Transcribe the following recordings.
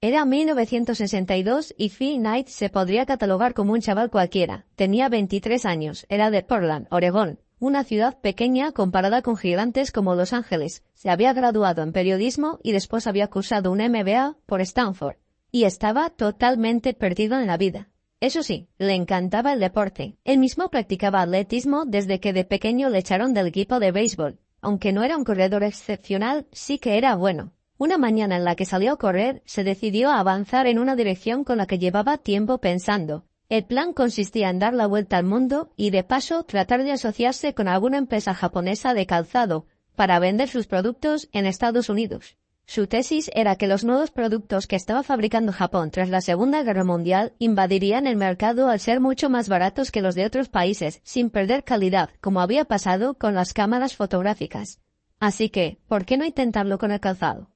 Era 1962 y Phil Knight se podría catalogar como un chaval cualquiera. Tenía 23 años, era de Portland, Oregón, una ciudad pequeña comparada con gigantes como Los Ángeles. Se había graduado en periodismo y después había cursado un MBA por Stanford. Y estaba totalmente perdido en la vida. Eso sí, le encantaba el deporte. Él mismo practicaba atletismo desde que de pequeño le echaron del equipo de béisbol. Aunque no era un corredor excepcional, sí que era bueno. Una mañana en la que salió a correr, se decidió a avanzar en una dirección con la que llevaba tiempo pensando. El plan consistía en dar la vuelta al mundo y, de paso, tratar de asociarse con alguna empresa japonesa de calzado para vender sus productos en Estados Unidos. Su tesis era que los nuevos productos que estaba fabricando Japón tras la Segunda Guerra Mundial invadirían el mercado al ser mucho más baratos que los de otros países, sin perder calidad, como había pasado con las cámaras fotográficas. Así que, ¿por qué no intentarlo con el calzado?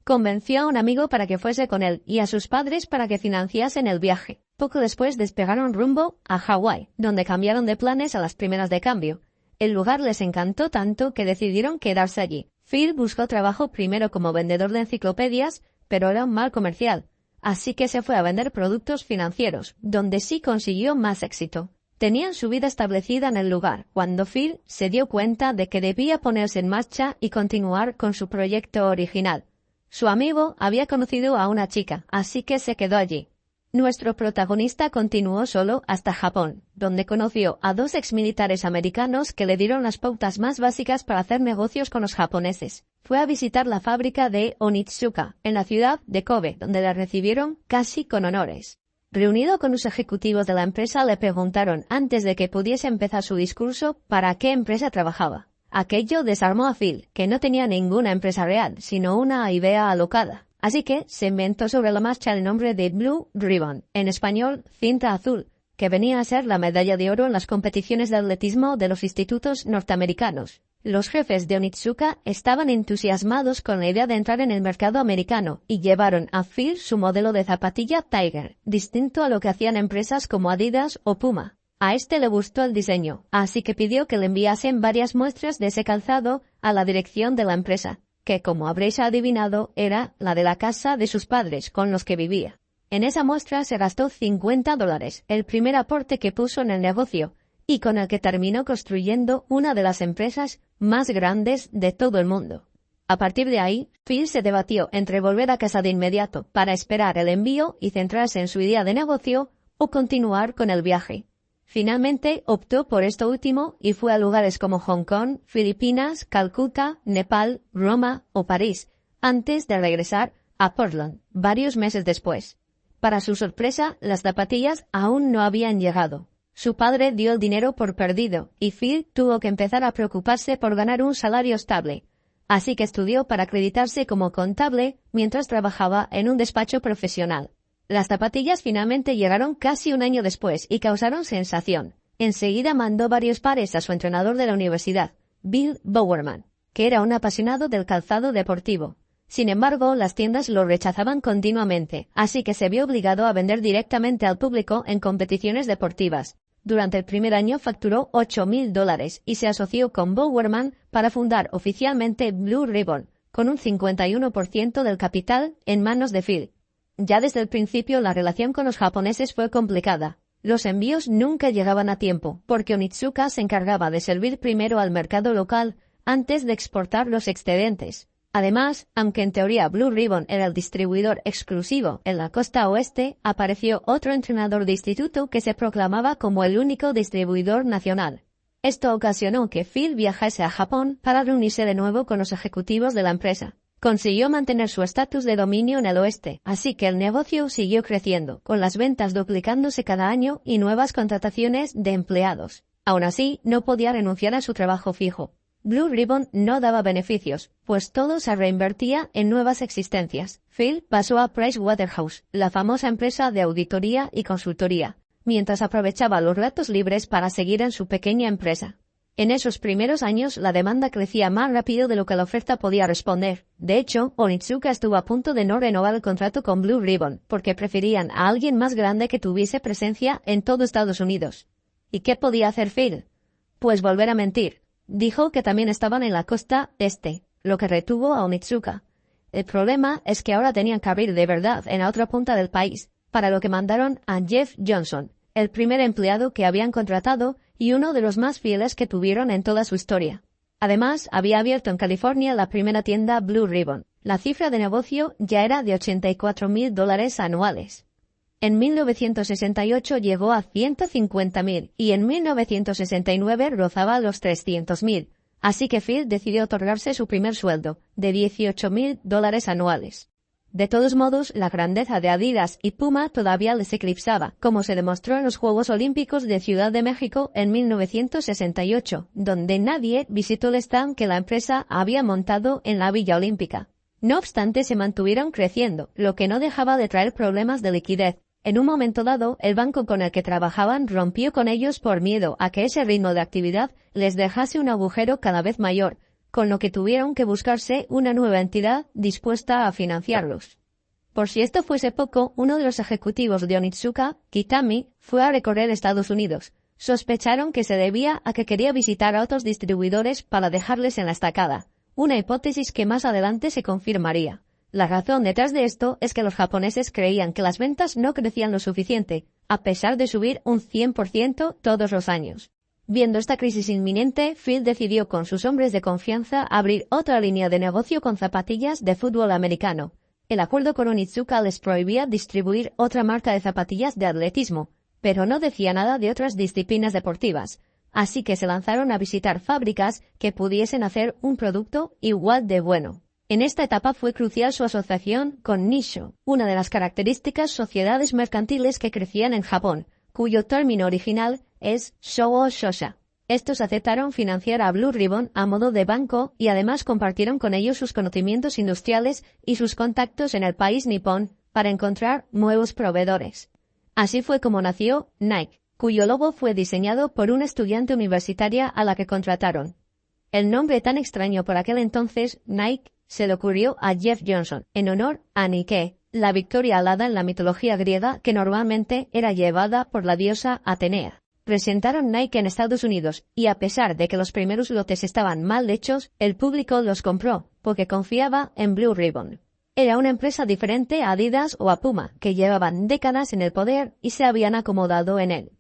Convenció a un amigo para que fuese con él y a sus padres para que financiasen el viaje. Poco después despegaron rumbo a Hawái, donde cambiaron de planes a las primeras de cambio. El lugar les encantó tanto que decidieron quedarse allí. Phil buscó trabajo primero como vendedor de enciclopedias, pero era un mal comercial. Así que se fue a vender productos financieros, donde sí consiguió más éxito. Tenían su vida establecida en el lugar, cuando Phil se dio cuenta de que debía ponerse en marcha y continuar con su proyecto original. Su amigo había conocido a una chica, así que se quedó allí. Nuestro protagonista continuó solo hasta Japón, donde conoció a dos exmilitares americanos que le dieron las pautas más básicas para hacer negocios con los japoneses. Fue a visitar la fábrica de Onitsuka, en la ciudad de Kobe, donde la recibieron casi con honores. Reunido con los ejecutivos de la empresa, le preguntaron, antes de que pudiese empezar su discurso, para qué empresa trabajaba. Aquello desarmó a Phil, que no tenía ninguna empresa real, sino una idea alocada. Así que se inventó sobre la marcha el nombre de Blue Ribbon, en español cinta azul, que venía a ser la medalla de oro en las competiciones de atletismo de los institutos norteamericanos. Los jefes de Onitsuka estaban entusiasmados con la idea de entrar en el mercado americano y llevaron a Phil su modelo de zapatilla Tiger, distinto a lo que hacían empresas como Adidas o Puma. A este le gustó el diseño, así que pidió que le enviasen varias muestras de ese calzado a la dirección de la empresa, que, como habréis adivinado, era la de la casa de sus padres con los que vivía. En esa muestra se gastó $50, el primer aporte que puso en el negocio, y con el que terminó construyendo una de las empresas más grandes de todo el mundo. A partir de ahí, Phil se debatió entre volver a casa de inmediato para esperar el envío y centrarse en su idea de negocio o continuar con el viaje. Finalmente optó por esto último y fue a lugares como Hong Kong, Filipinas, Calcuta, Nepal, Roma o París, antes de regresar a Portland, varios meses después. Para su sorpresa, las zapatillas aún no habían llegado. Su padre dio el dinero por perdido y Phil tuvo que empezar a preocuparse por ganar un salario estable. Así que estudió para acreditarse como contable mientras trabajaba en un despacho profesional. Las zapatillas finalmente llegaron casi un año después y causaron sensación. Enseguida mandó varios pares a su entrenador de la universidad, Bill Bowerman, que era un apasionado del calzado deportivo. Sin embargo, las tiendas lo rechazaban continuamente, así que se vio obligado a vender directamente al público en competiciones deportivas. Durante el primer año facturó $8,000 y se asoció con Bowerman para fundar oficialmente Blue Ribbon, con un 51% del capital en manos de Phil. Ya desde el principio la relación con los japoneses fue complicada. Los envíos nunca llegaban a tiempo, porque Onitsuka se encargaba de servir primero al mercado local antes de exportar los excedentes. Además, aunque en teoría Blue Ribbon era el distribuidor exclusivo en la costa oeste, apareció otro entrenador de instituto que se proclamaba como el único distribuidor nacional. Esto ocasionó que Phil viajase a Japón para reunirse de nuevo con los ejecutivos de la empresa. Consiguió mantener su estatus de dominio en el oeste, así que el negocio siguió creciendo, con las ventas duplicándose cada año y nuevas contrataciones de empleados. Aún así, no podía renunciar a su trabajo fijo. Blue Ribbon no daba beneficios, pues todo se reinvertía en nuevas existencias. Phil pasó a Pricewaterhouse, la famosa empresa de auditoría y consultoría, mientras aprovechaba los ratos libres para seguir en su pequeña empresa. En esos primeros años la demanda crecía más rápido de lo que la oferta podía responder. De hecho, Onitsuka estuvo a punto de no renovar el contrato con Blue Ribbon, porque preferían a alguien más grande que tuviese presencia en todo Estados Unidos. ¿Y qué podía hacer Phil? Pues volver a mentir. Dijo que también estaban en la costa este, lo que retuvo a Onitsuka. El problema es que ahora tenían que abrir de verdad en la otra punta del país, para lo que mandaron a Jeff Johnson, el primer empleado que habían contratado y uno de los más fieles que tuvieron en toda su historia. Además, había abierto en California la primera tienda Blue Ribbon. La cifra de negocio ya era de $84,000 anuales. En 1968 llegó a 150,000 y en 1969 rozaba los 300,000. Así que Phil decidió otorgarse su primer sueldo, de $18,000 anuales. De todos modos, la grandeza de Adidas y Puma todavía les eclipsaba, como se demostró en los Juegos Olímpicos de Ciudad de México en 1968, donde nadie visitó el stand que la empresa había montado en la Villa Olímpica. No obstante, se mantuvieron creciendo, lo que no dejaba de traer problemas de liquidez. En un momento dado, el banco con el que trabajaban rompió con ellos por miedo a que ese ritmo de actividad les dejase un agujero cada vez mayor, con lo que tuvieron que buscarse una nueva entidad dispuesta a financiarlos. Por si esto fuese poco, uno de los ejecutivos de Onitsuka, Kitami, fue a recorrer Estados Unidos. Sospecharon que se debía a que quería visitar a otros distribuidores para dejarles en la estacada, una hipótesis que más adelante se confirmaría. La razón detrás de esto es que los japoneses creían que las ventas no crecían lo suficiente, a pesar de subir un 100% todos los años. Viendo esta crisis inminente, Phil decidió con sus hombres de confianza abrir otra línea de negocio con zapatillas de fútbol americano. El acuerdo con Onitsuka les prohibía distribuir otra marca de zapatillas de atletismo, pero no decía nada de otras disciplinas deportivas, así que se lanzaron a visitar fábricas que pudiesen hacer un producto igual de bueno. En esta etapa fue crucial su asociación con Nissho, una de las características sociedades mercantiles que crecían en Japón, cuyo término original es Shōgo Shosha. Estos aceptaron financiar a Blue Ribbon a modo de banco y además compartieron con ellos sus conocimientos industriales y sus contactos en el país nipón para encontrar nuevos proveedores. Así fue como nació Nike, cuyo logo fue diseñado por una estudiante universitaria a la que contrataron. El nombre tan extraño por aquel entonces, Nike, se le ocurrió a Jeff Johnson, en honor a Nike, la victoria alada en la mitología griega que normalmente era llevada por la diosa Atenea. Presentaron Nike en Estados Unidos y a pesar de que los primeros lotes estaban mal hechos, el público los compró porque confiaba en Blue Ribbon. Era una empresa diferente a Adidas o a Puma, que llevaban décadas en el poder y se habían acomodado en él.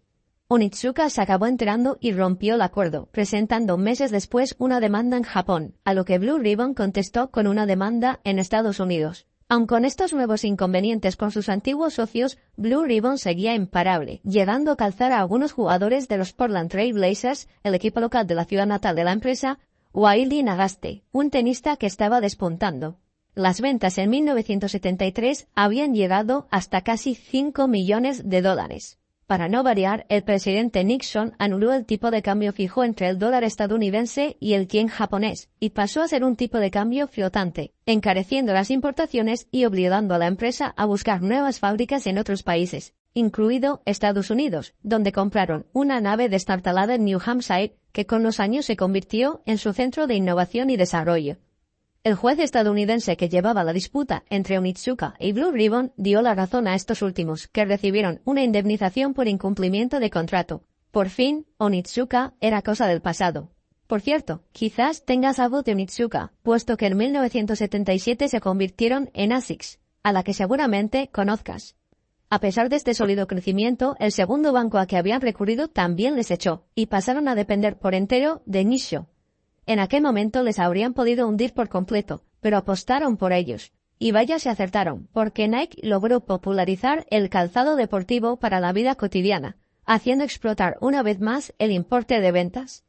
Onitsuka se acabó enterando y rompió el acuerdo, presentando meses después una demanda en Japón, a lo que Blue Ribbon contestó con una demanda en Estados Unidos. Aun con estos nuevos inconvenientes con sus antiguos socios, Blue Ribbon seguía imparable, llegando a calzar a algunos jugadores de los Portland Trail Blazers, el equipo local de la ciudad natal de la empresa, o a Illy Nagaste, un tenista que estaba despuntando. Las ventas en 1973 habían llegado hasta casi $5 millones. Para no variar, el presidente Nixon anuló el tipo de cambio fijo entre el dólar estadounidense y el yen japonés y pasó a ser un tipo de cambio flotante, encareciendo las importaciones y obligando a la empresa a buscar nuevas fábricas en otros países, incluido Estados Unidos, donde compraron una nave destartalada en New Hampshire que con los años se convirtió en su centro de innovación y desarrollo. El juez estadounidense que llevaba la disputa entre Onitsuka y Blue Ribbon dio la razón a estos últimos, que recibieron una indemnización por incumplimiento de contrato. Por fin, Onitsuka era cosa del pasado. Por cierto, quizás tengas algo de Onitsuka, puesto que en 1977 se convirtieron en ASICS, a la que seguramente conozcas. A pesar de este sólido crecimiento, el segundo banco a que habían recurrido también les echó, y pasaron a depender por entero de Nissho. En aquel momento les habrían podido hundir por completo, pero apostaron por ellos. Y vaya si acertaron, porque Nike logró popularizar el calzado deportivo para la vida cotidiana, haciendo explotar una vez más el importe de ventas.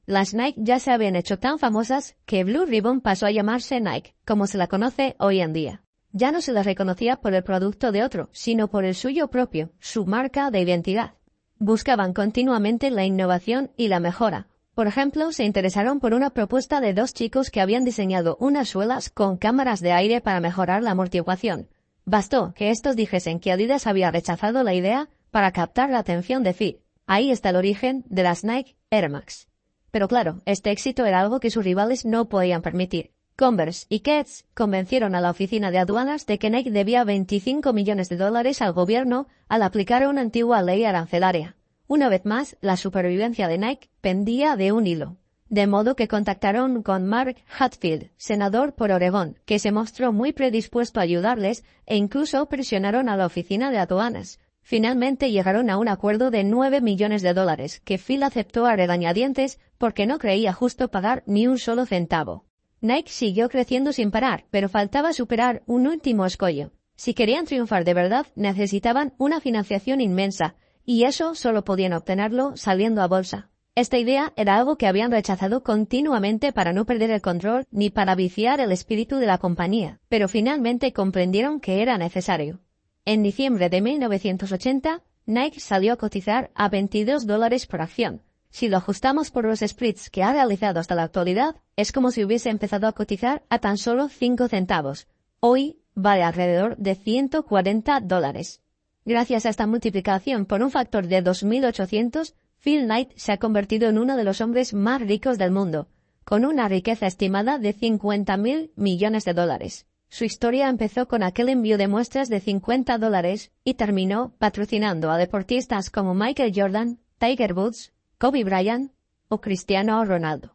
Las Nike ya se habían hecho tan famosas que Blue Ribbon pasó a llamarse Nike, como se la conoce hoy en día. Ya no se les reconocía por el producto de otro, sino por el suyo propio, su marca de identidad. Buscaban continuamente la innovación y la mejora. Por ejemplo, se interesaron por una propuesta de dos chicos que habían diseñado unas suelas con cámaras de aire para mejorar la amortiguación. Bastó que estos dijesen que Adidas había rechazado la idea para captar la atención de Phil. Ahí está el origen de las Nike Air Max. Pero claro, este éxito era algo que sus rivales no podían permitir. Converse y Keds convencieron a la oficina de aduanas de que Nike debía $25 millones al gobierno al aplicar una antigua ley arancelaria. Una vez más, la supervivencia de Nike pendía de un hilo. De modo que contactaron con Mark Hatfield, senador por Oregón, que se mostró muy predispuesto a ayudarles e incluso presionaron a la oficina de aduanas. Finalmente llegaron a un acuerdo de $9 millones, que Phil aceptó a regañadientes porque no creía justo pagar ni un solo centavo. Nike siguió creciendo sin parar, pero faltaba superar un último escollo. Si querían triunfar de verdad, necesitaban una financiación inmensa, y eso solo podían obtenerlo saliendo a bolsa. Esta idea era algo que habían rechazado continuamente para no perder el control ni para viciar el espíritu de la compañía, pero finalmente comprendieron que era necesario. En diciembre de 1980, Nike salió a cotizar a $22 por acción. Si lo ajustamos por los splits que ha realizado hasta la actualidad, es como si hubiese empezado a cotizar a tan solo 5 centavos. Hoy vale alrededor de $140. Gracias a esta multiplicación por un factor de 2.800, Phil Knight se ha convertido en uno de los hombres más ricos del mundo, con una riqueza estimada de $50.000 millones. Su historia empezó con aquel envío de muestras de $50 y terminó patrocinando a deportistas como Michael Jordan, Tiger Woods, Kobe Bryant o Cristiano Ronaldo.